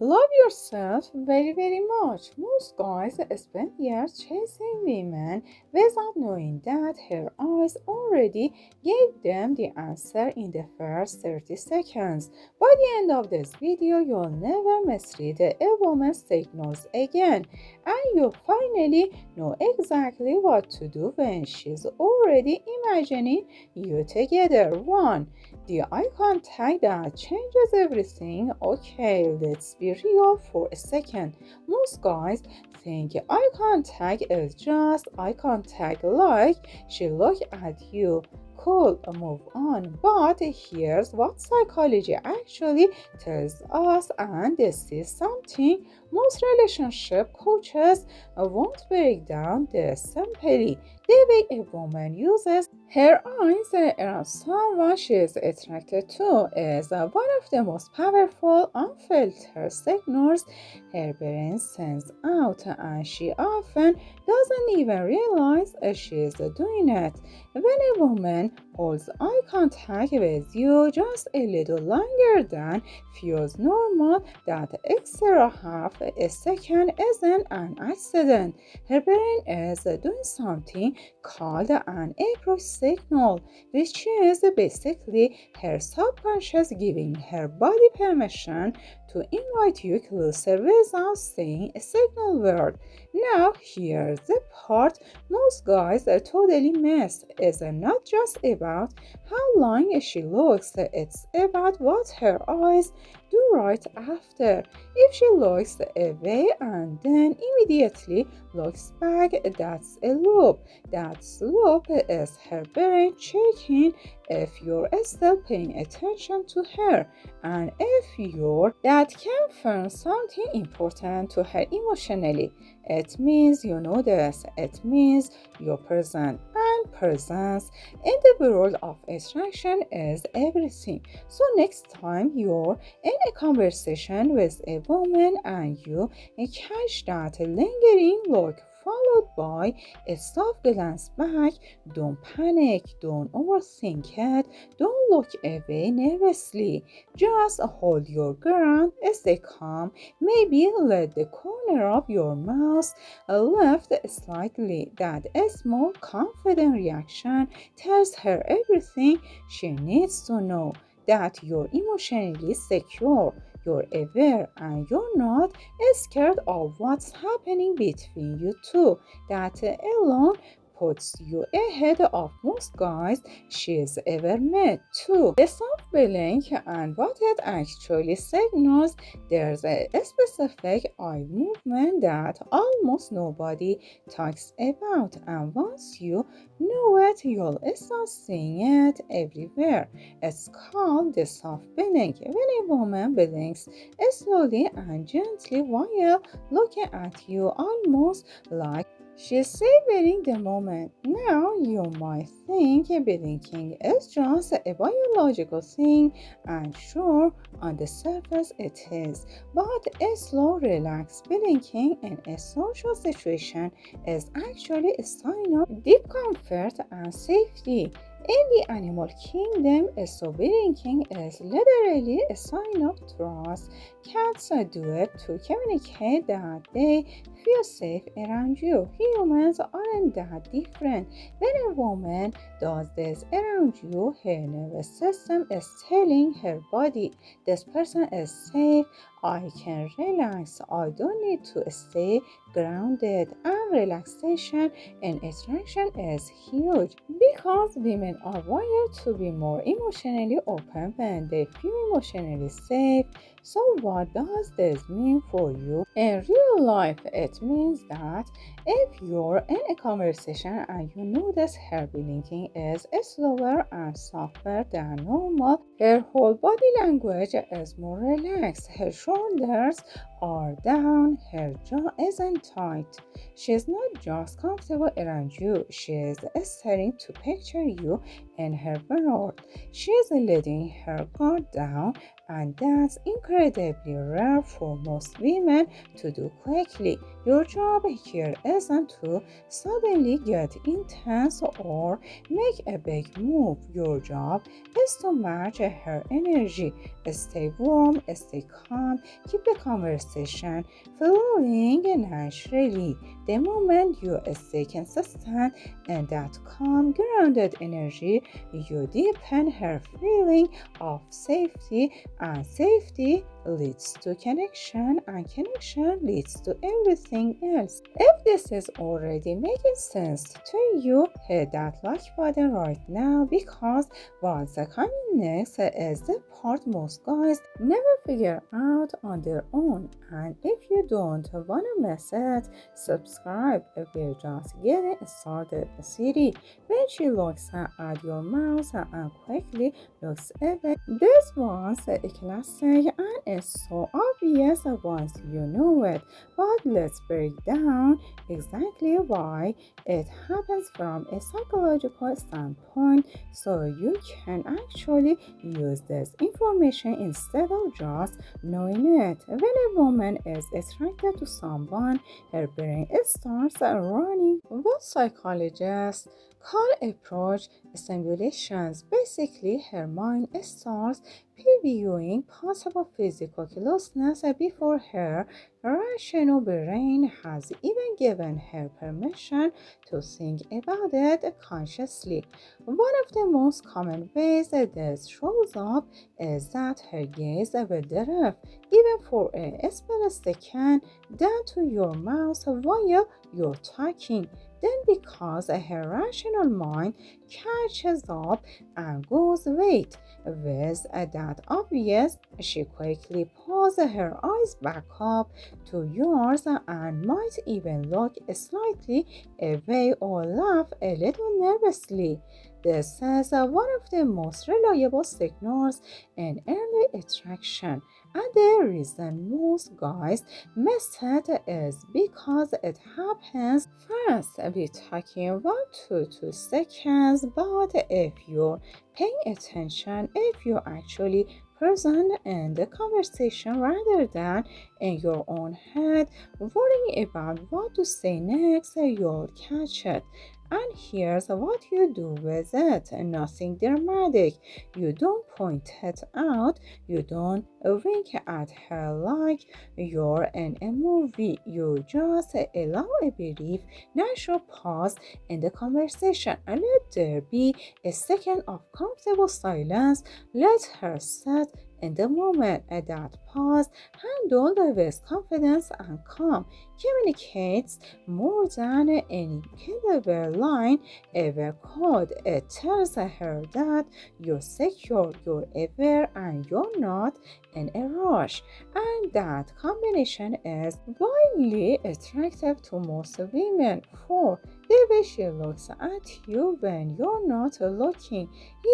Love yourself very, very much. Most guys spend years chasing women without knowing that her eyes already gave them the answer in the first 30 seconds. By the end of this video, you'll never misread a woman's signals again, and you'll finally know exactly what to do when she's already imagining you together. 1. The eye contact that changes everything. Okay, let's be real for a second. Most guys think eye contact is just eye contact, like she look at you, cool, move on. But here's what psychology actually tells us, and this is something most relationship coaches won't break down this simply. The way a woman uses her eyes around someone she is attracted to is one of the most powerful unfiltered signals her brain sends out, and she often doesn't even realize she is doing it. When a woman holds eye contact with you just a little longer than feels normal, that extra half a second isn't an accident. Her brain is doing something called an approach signal, which is basically her subconscious giving her body permission to invite you closer without saying a signal word. Now, here's the part most guys totally miss. It's not just about how long she looks, it's about what her eyes do right after. If she looks away and then immediately looks back, that's a loop. That loop is her brain checking if you're still paying attention to her, and if you're, that confirms something important to her emotionally. It means you notice, it means you're present, and presence in the world of attraction is everything. So next time you're in a conversation with a woman and you catch that lingering look followed by a soft glance back, don't panic, don't overthink it, don't look away nervously. Just hold your ground, stay calm, maybe let the corner of your mouth lift slightly. That small, confident reaction tells her everything she needs to know, that you're emotionally secure, you're aware, and you're not scared of what's happening between you two. That alone puts you ahead of most guys she's ever met too. The soft blink and what it actually signals, there's a specific eye movement that almost nobody talks about, and once you know it, you'll start seeing it everywhere. It's called the soft blink. When a woman blinks slowly and gently while looking at you, almost like she's savoring the moment. Now, you might think blinking is just a biological thing, and sure, on the surface it is. But a slow, relaxed blinking in a social situation is actually a sign of deep comfort and safety. In the animal kingdom, so blinking is literally a sign of trust. Cats do it to communicate that they feel safe around you. Humans aren't that different. When a woman does this around you, her nervous system is telling her body, this person is safe, I can relax, I don't need to stay grounded. And relaxation in attraction is huge because women are wired to be more emotionally open when they feel emotionally safe. So, what does this mean for you in real life? It means that if you're in a conversation and you notice her blinking is slower and softer than normal, her whole body language is more relaxed, her shoulders are down, her jaw isn't tight. She's not just comfortable around you, she's starting to picture you in her world. She's letting her guard down, and that's incredibly rare for most women to do quickly. Your job here isn't to suddenly get intense or make a big move. Your job is to match her energy. Stay warm, stay calm, keep the conversation flowing naturally. The moment you stay consistent in that calm, grounded energy, you deepen her feeling of safety, and safety leads to connection, and connection leads to everything else. If this is already making sense to you, hit that like button right now, because what's coming next is the part most guys never figure out on their own. And if you don't wanna miss it, subscribe. We're just getting started. Siri, when she looks at your mouse and quickly looks away, this was a classic and it's so obvious once you know it. But let's break down exactly why it happens from a psychological standpoint, so you can actually use this information instead of just knowing it. When a woman is attracted to someone, her brain starts running what psychologists call approach stimulations. Basically, her mind starts previewing possible physical closeness before her rational brain has even given her permission to think about it consciously. One of the most common ways that this shows up is that her gaze will drift even for a split second down to your mouth while you're talking. Then, because her rational mind catches up and goes, wait, with that obvious, she quickly pulls her eyes back up to yours and might even look slightly away or laugh a little nervously. This is one of the most reliable signals in early attraction, and the reason most guys miss it is because it happens fast. We're talking about 2 to 2 seconds, but if you're paying attention, if you're actually present in the conversation rather than in your own head, worrying about what to say next, you'll catch it. And here's what you do with it. Nothing dramatic. You don't point it out. You don't wink at her like you're in a movie. You just allow a brief, natural pause in the conversation and let there be a second of comfortable silence. Let her sit in the moment. At that pause, handled with confidence and calm, communicates more than any clever line ever could. It tells her that you're secure, you're aware, and you're not in a rush. And that combination is wildly attractive to most women. For the way she looks at you when you're not looking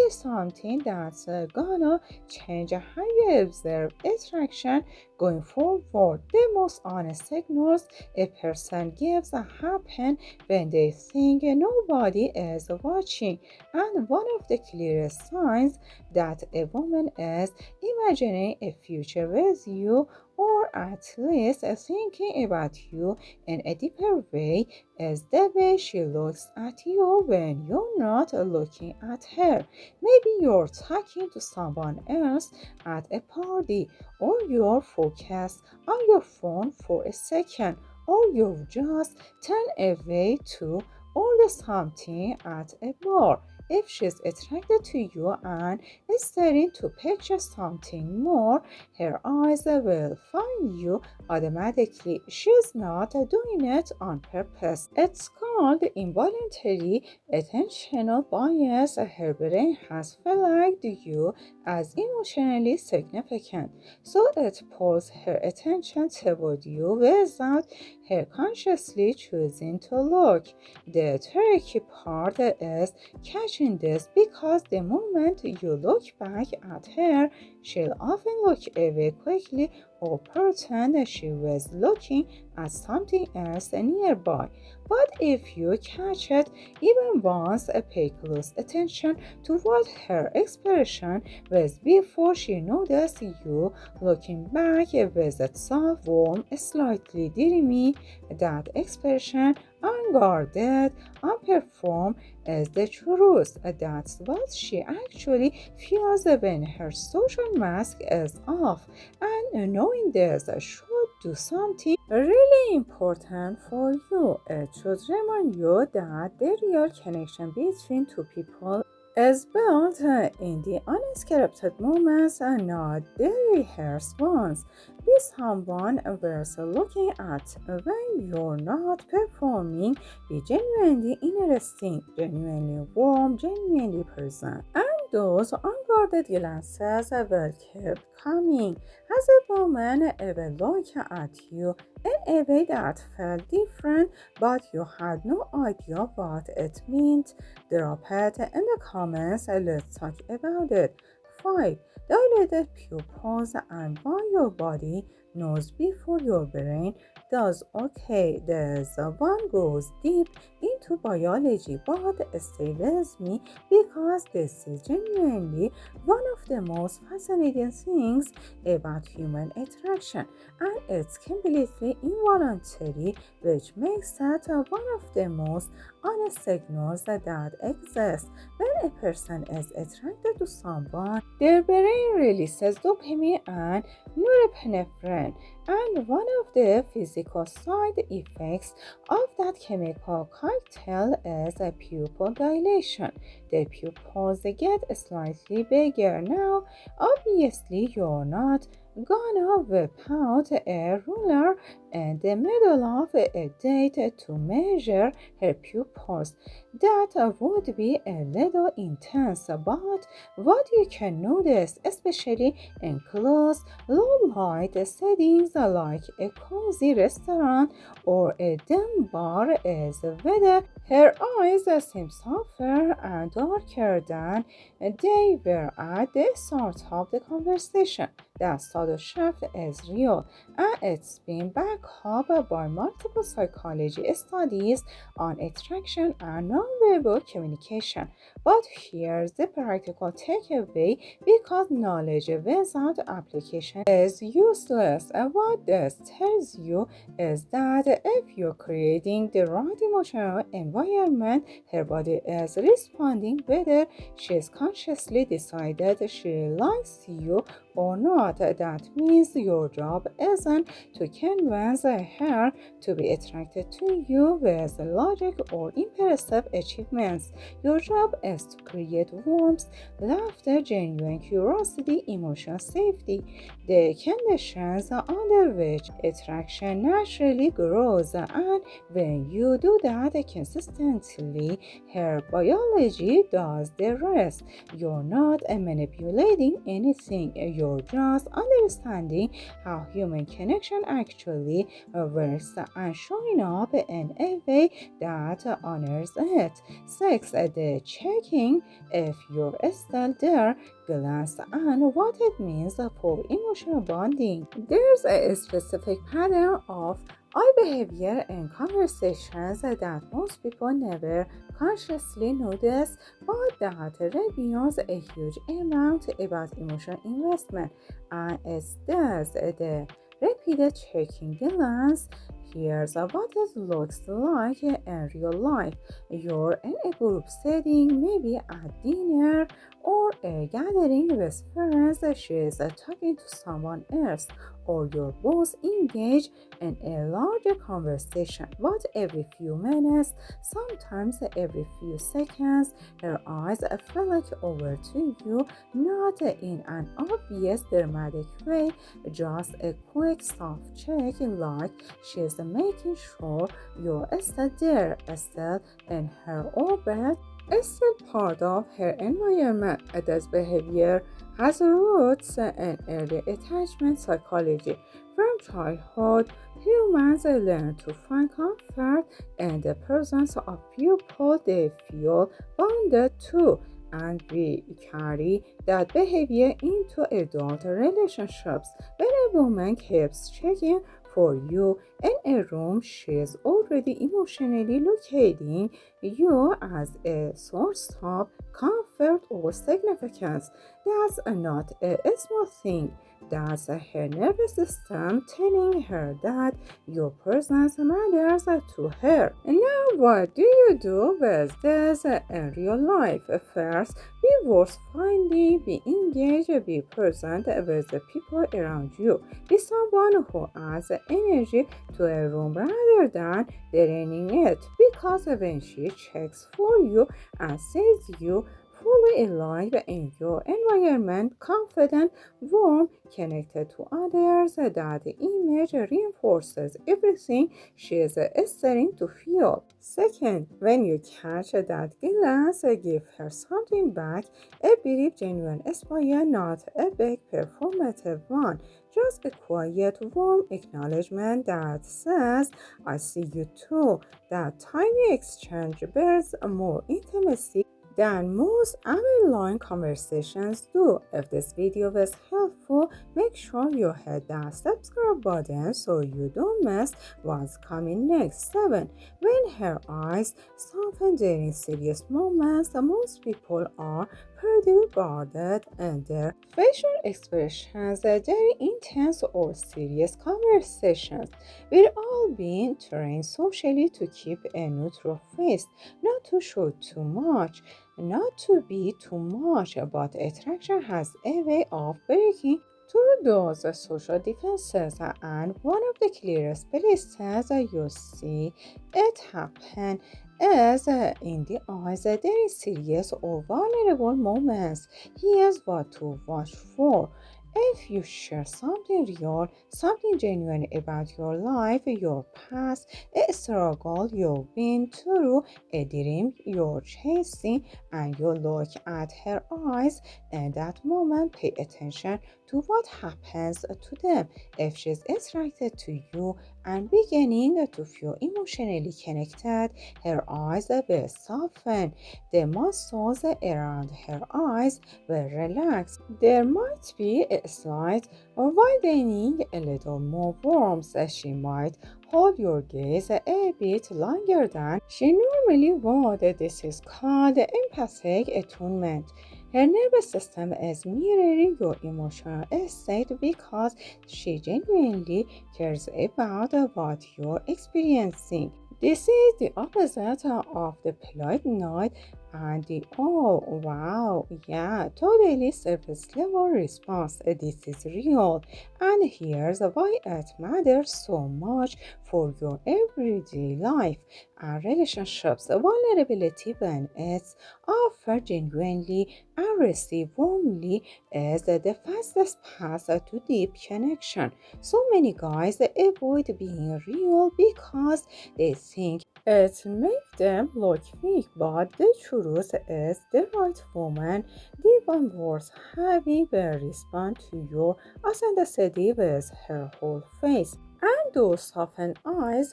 is something that's gonna change how you observe attraction going forward. The most honest signals a person gives happen when they think nobody is watching. And one of the clearest signs that a woman is imagining a future with you, or at least thinking about you in a deeper way, is the way she looks at you when you're not looking at her. Maybe you're talking to someone else at a party, or you're focused on your phone for a second, or you just turn away to order something at a bar. If she's attracted to you and is starting to picture something more, her eyes will find you automatically. She's not doing it on purpose. It's called involuntary attentional bias. Her brain has flagged you as emotionally significant, so it pulls her attention toward you without her consciously choosing to look. The tricky part is catching this, because the moment you look back at her, She'll often look away quickly or pretend that she was looking at something else nearby. But if you catch it even once, pay close attention to what her expression was before she noticed you. Looking back with that soft, warm, slightly dreamy, that expression, unguarded, unperformed, is the truth. That's what she actually feels when her social mask is off. And knowing this should do something really important for you. It should remind you that the real connection between two people is built in the unscripted moments and not the rehearsed ones. Be someone worth looking at when you're not performing. Be genuinely interesting, genuinely warm, genuinely present. And those unguarded glances will keep coming as a woman will look at you in a way that felt different, but you had no idea what it meant. Drop it in the comments and let's talk about it. 5. Dilated pupils and why your body knows before your brain does. Okay, this one goes deep into biology, but stay with me because this is genuinely one of the most fascinating things about human attraction, and it's completely involuntary, which makes it one of the most honest signals that exist. When a person is attracted to someone, their brain releases dopamine and norepinephrine, and one of the physical side effects of that chemical cocktail is a pupil dilation. The pupils get slightly bigger. Now, obviously, you're not gonna whip out a ruler in the middle of a date to measure her pupils. That would be a little intense, but what you can notice, especially in close, low light settings like a cozy restaurant or a dim bar, is whether her eyes seem softer and darker than they were at the start of the conversation. That subtle shift is real, and it's been backed up by multiple psychology studies on attraction and nonverbal communication. But here's the practical takeaway, because knowledge without application is useless. And what this tells you is that if you're creating the right emotional environment, her body is responding whether she's consciously decided she likes you or not. That means your job isn't to convince her to be attracted to you with logic or impressive achievements. Your job is to create warmth, laughter, genuine curiosity, emotional safety, the conditions under which attraction naturally grows. And when you do that consistently, her biology does the rest. You're not manipulating anything, you're just understanding how human connection actually works and showing up in a way that honors it. 6. The checking if you're still there glance and what it means for emotional bonding. There's a specific pattern of eye behavior in conversations that most people never consciously notice, but that reveals a huge amount about emotional investment. And it's this, the repeated checking glance. Here's what it looks like in real life. You're in a group setting, maybe at dinner or a gathering with friends. She's talking to someone else, or you're both engaged in a larger conversation. But every few minutes, sometimes every few seconds, her eyes flick over to you, not in an obvious dramatic way, just a quick soft check, like she's making sure you're still there, still in her orbit, still part of her environment. This behavior has roots in early attachment psychology. From childhood, humans learn to find comfort in the presence of people they feel bonded to. and we carry that behavior into adult relationships. When a woman keeps checking for you in a room, she is already emotionally locating you as a source of comfort or significance. That's not a small thing. That's her nervous system telling her that your presence matters to her. Now, what do you do with this in real life? First, be worth finding, be engaged, be present with the people around you. Be someone who adds energy to a room rather than draining it. Because when she checks for you and sees you fully alive in your environment, confident, warm, connected to others, that image reinforces everything she is starting to feel. Second, when you catch that glance, give her something back, a brief, genuine smile, not a big performative one. Just a quiet, warm acknowledgement that says, I see you too. That tiny exchange builds more intimacy than most online conversations do. If this video was helpful, make sure you hit that subscribe button so you don't miss what's coming next. 7. When her eyes soften during serious moments, most people are pretty guarded and their facial expressions during intense or serious conversations. We're all being trained socially to keep a neutral face, not to show too much, not to be too much, but attraction has a way of breaking through those social defenses, and one of the clearest places you see it happen is in the eyes during serious or vulnerable moments. Here's what to watch for. If you share something real, something genuine about your life, your past, a struggle you've been through, a dream you're chasing, and you look at her eyes in that moment, pay attention to what happens to them. If she's attracted to you and beginning to feel emotionally connected, her eyes will soften. The muscles around her eyes will relax. There might be a slight widening, a little more warmth. She might hold your gaze a bit longer than she normally would. This is called empathic attunement. Her nervous system is mirroring your emotional state because she genuinely cares about what you're experiencing. This is the opposite of the polite nod and the oh wow, yeah, totally surface level response. This is real, and here's why it matters so much for your everyday life and relationships. Vulnerability, when it's offered genuinely and received warmly, is the fastest path to deep connection. So many guys avoid being real because they think it makes them look weak, but the truth is the right woman, the one worth having, will respond to your authenticity with her whole face. And those softened eyes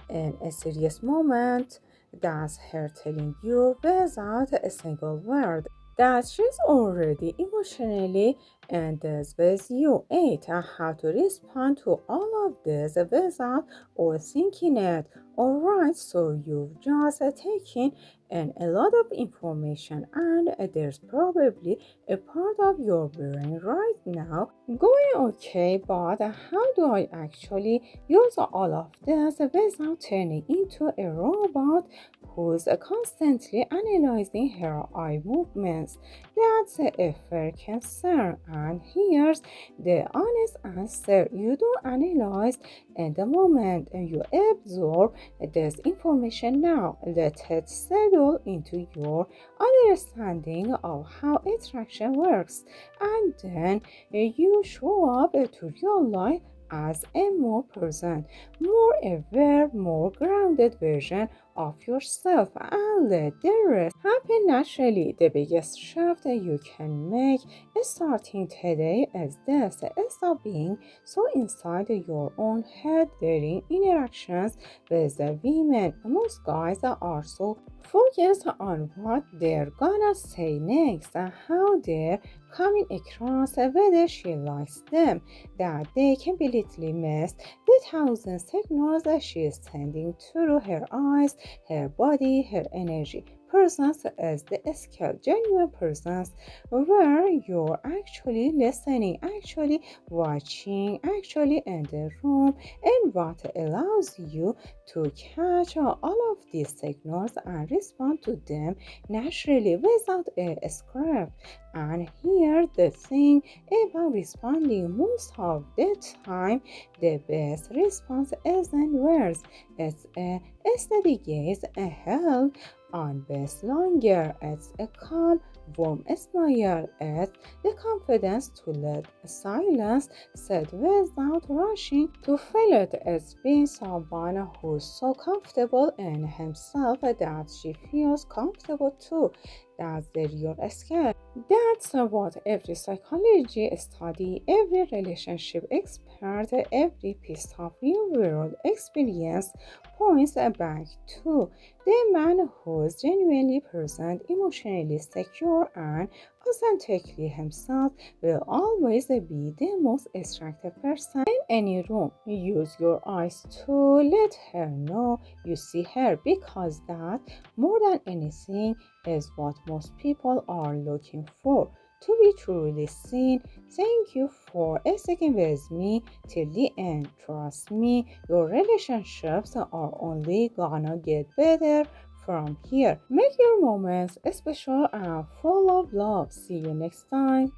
in a serious moment, that's her telling you without a single word that she's already emotionally and this with you. 8. How to respond to all of this without overthinking it. Alright, so you've just taken in a lot of information, and there's probably a part of your brain right now going okay, but how do I actually use all of this without turning into a robot who's constantly analyzing her eye movements? That's a fair concern, and here's the honest answer. You don't analyze in the moment, and you absorb this information now. Let it settle into your understanding of how attraction works, and then you show up to real life as a more present, more aware, more grounded version of yourself and let the rest happen naturally. The biggest shift you can make starting today is this: stop being so inside your own head during interactions with the women. Most guys are so focused on what they're gonna say next and how they're coming across whether she likes them that they completely missed the thousand signals that she is sending through her eyes, her body, her energy. Presence is the skill, genuine presence, where you're actually listening, actually watching, actually in the room, and what allows you to catch all of these signals and respond to them naturally without a script. And here the thing about responding: most of the time, the best response isn't words. It's a steady gaze, a held on best longer. It's a calm, warm smile. It's the confidence to let silence sit without rushing to fill it. It's being someone who's so comfortable in himself that she feels comfortable too. That's the real skill. That's what every psychology study, every relationship expert, every piece of real world experience points back to. The man who's genuinely present, emotionally secure, and authentically himself will always be the most attractive person in any room. Use your eyes to let her know you see her, because that, more than anything, is what most people are looking for: to be truly seen. Thank you for sticking with me till the end. Trust me, your relationships are only gonna get better from here. Make your moments special and full of love. See you next time.